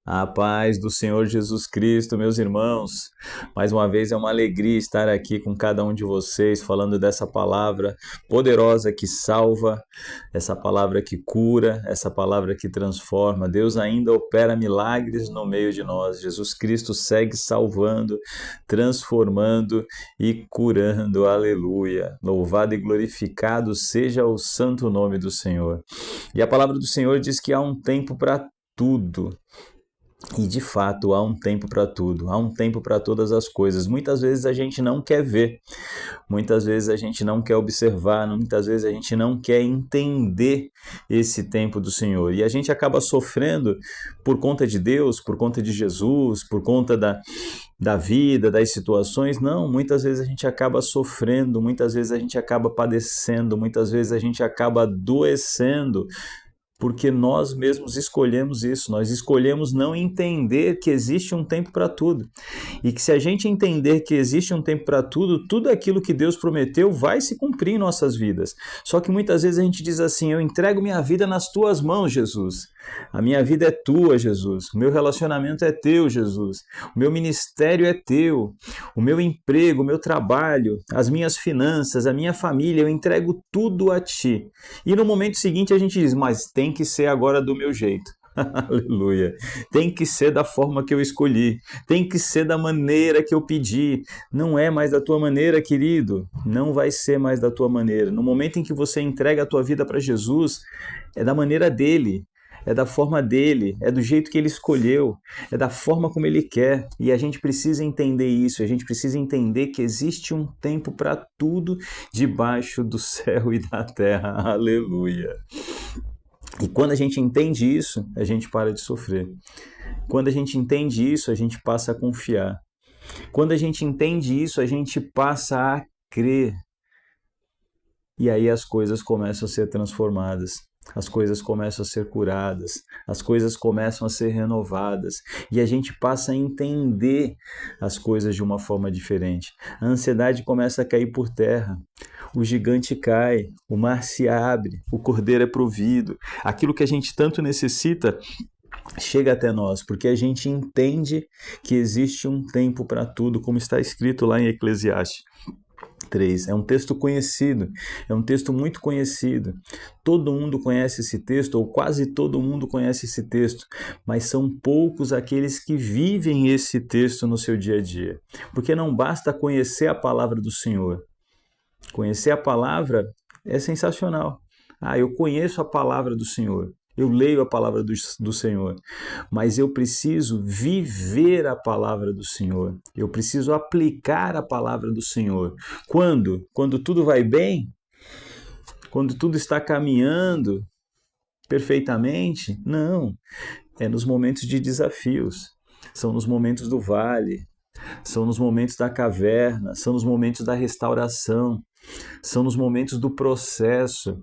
A paz do Senhor Jesus Cristo, meus irmãos. Mais uma vez é uma alegria estar aqui com cada um de vocês, falando dessa palavra poderosa que salva, essa palavra que cura, essa palavra que transforma. Deus ainda opera milagres no meio de nós. Jesus Cristo segue salvando, transformando e curando. Aleluia. Louvado e glorificado seja o santo nome do Senhor. E a palavra do Senhor diz que há um tempo para tudo. E de fato há um tempo para tudo, há um tempo para todas as coisas. Muitas vezes a gente não quer ver, muitas vezes a gente não quer observar, muitas vezes a gente não quer entender esse tempo do Senhor. E a gente acaba sofrendo por conta de Deus, por conta de Jesus, por conta da vida, das situações. Não, muitas vezes a gente acaba sofrendo, muitas vezes a gente acaba padecendo, muitas vezes a gente acaba adoecendo, porque nós mesmos escolhemos isso, nós escolhemos não entender que existe um tempo para tudo. E que se a gente entender que existe um tempo para tudo, tudo aquilo que Deus prometeu vai se cumprir em nossas vidas. Só que muitas vezes a gente diz assim: eu entrego minha vida nas tuas mãos, Jesus. A minha vida é tua, Jesus. O meu relacionamento é teu, Jesus. O meu ministério é teu. O meu emprego, o meu trabalho, as minhas finanças, a minha família, eu entrego tudo a ti. E no momento seguinte a gente diz: mas tem que ser agora do meu jeito. Aleluia. Tem que ser da forma que eu escolhi. Tem que ser da maneira que eu pedi. Não é mais da tua maneira, querido. Não vai ser mais da tua maneira. No momento em que você entrega a tua vida para Jesus, é da maneira dele. É da forma dele, é do jeito que ele escolheu, é da forma como ele quer. E a gente precisa entender isso, a gente precisa entender que existe um tempo para tudo debaixo do céu e da terra. Aleluia. E quando a gente entende isso, a gente para de sofrer. Quando a gente entende isso, a gente passa a confiar. Quando a gente entende isso, a gente passa a crer. E aí as coisas começam a ser transformadas. As coisas começam a ser curadas, as coisas começam a ser renovadas e a gente passa a entender as coisas de uma forma diferente. A ansiedade começa a cair por terra, o gigante cai, o mar se abre, o cordeiro é provido. Aquilo que a gente tanto necessita chega até nós, porque a gente entende que existe um tempo para tudo, como está escrito lá em Eclesiastes 3. É um texto conhecido, é um texto muito conhecido. Todo mundo conhece esse texto, ou quase todo mundo conhece esse texto, mas são poucos aqueles que vivem esse texto no seu dia a dia. Porque não basta conhecer a palavra do Senhor. Conhecer a palavra é sensacional. Eu conheço a palavra do Senhor. Eu leio a palavra do Senhor, mas eu preciso viver a palavra do Senhor. Eu preciso aplicar a palavra do Senhor. Quando? Quando tudo vai bem? Quando tudo está caminhando perfeitamente? Não. É nos momentos de desafios. São nos momentos do vale. São nos momentos da caverna. São nos momentos da restauração. São nos momentos do processo.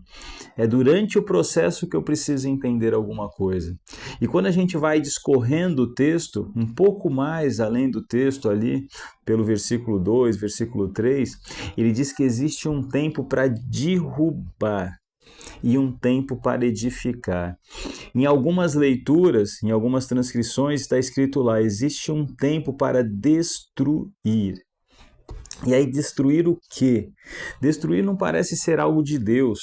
É durante o processo que eu preciso entender alguma coisa. E quando a gente vai discorrendo o texto, um pouco mais além do texto ali, pelo versículo 2, versículo 3, ele diz que existe um tempo para derrubar e um tempo para edificar. Em algumas leituras, em algumas transcrições, está escrito lá: existe um tempo para destruir. E aí, destruir o quê? Destruir não parece ser algo de Deus.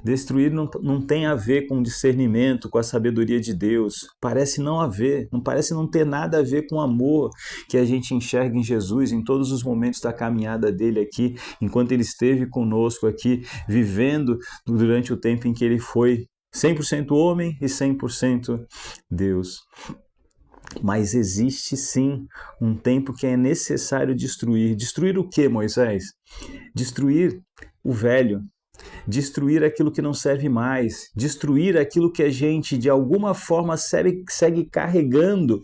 Destruir não tem a ver com discernimento, com a sabedoria de Deus. Parece não haver, não parece não ter nada a ver com o amor que a gente enxerga em Jesus em todos os momentos da caminhada dele aqui, enquanto ele esteve conosco aqui, vivendo durante o tempo em que ele foi 100% homem e 100% Deus. Mas existe sim um tempo que é necessário destruir. Destruir o que, Moisés? Destruir o velho. Destruir aquilo que não serve mais. Destruir aquilo que a gente, de alguma forma, segue carregando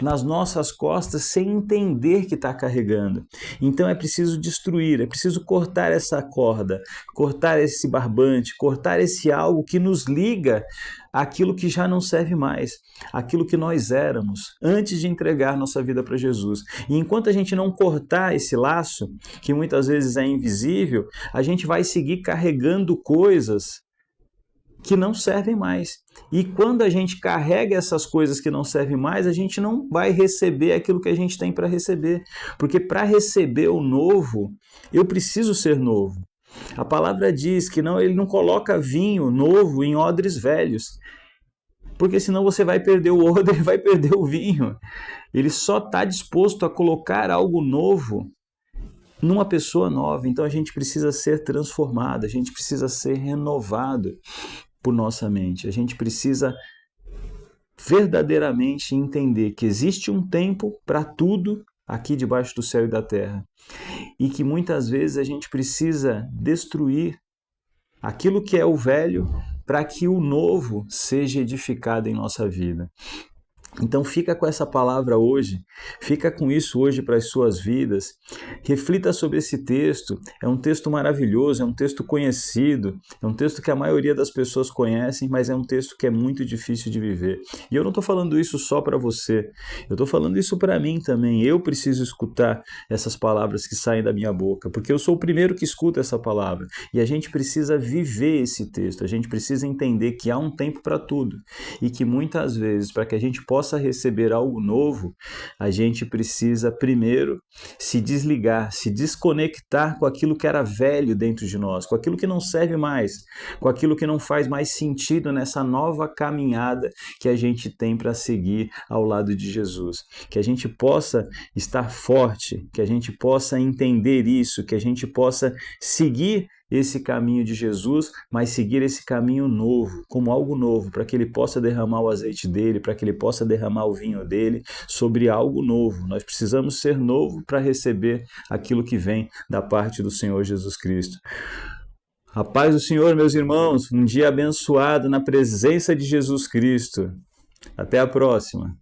nas nossas costas sem entender que está carregando. Então é preciso destruir, é preciso cortar essa corda, cortar esse barbante, cortar esse algo que nos liga àquilo que já não serve mais, aquilo que nós éramos antes de entregar nossa vida para Jesus. E enquanto a gente não cortar esse laço, que muitas vezes é invisível, a gente vai seguir carregando coisas que não servem mais. E quando a gente carrega essas coisas que não servem mais, a gente não vai receber aquilo que a gente tem para receber. Porque para receber o novo, eu preciso ser novo. A palavra diz que não, ele não coloca vinho novo em odres velhos, porque senão você vai perder o odre e vai perder o vinho. Ele só está disposto a colocar algo novo numa pessoa nova. Então a gente precisa ser transformado, a gente precisa ser renovado por nossa mente. A gente precisa verdadeiramente entender que existe um tempo para tudo aqui debaixo do céu e da terra. E que muitas vezes a gente precisa destruir aquilo que é o velho para que o novo seja edificado em nossa vida. Então fica com essa palavra hoje, fica com isso hoje para as suas vidas, reflita sobre esse texto, é um texto maravilhoso, é um texto conhecido, é um texto que a maioria das pessoas conhecem, mas é um texto que é muito difícil de viver. E eu não estou falando isso só para você, eu estou falando isso para mim também, eu preciso escutar essas palavras que saem da minha boca, porque eu sou o primeiro que escuta essa palavra, e a gente precisa viver esse texto, a gente precisa entender que há um tempo para tudo, e que muitas vezes, para que a gente possa receber algo novo, a gente precisa primeiro se desligar, se desconectar com aquilo que era velho dentro de nós, com aquilo que não serve mais, com aquilo que não faz mais sentido nessa nova caminhada que a gente tem para seguir ao lado de Jesus. Que a gente possa estar forte, que a gente possa entender isso, que a gente possa seguir esse caminho de Jesus, mas seguir esse caminho novo, como algo novo, para que ele possa derramar o azeite dele, para que ele possa derramar o vinho dele sobre algo novo. Nós precisamos ser novo para receber aquilo que vem da parte do Senhor Jesus Cristo. A paz do Senhor, meus irmãos, um dia abençoado na presença de Jesus Cristo. Até a próxima.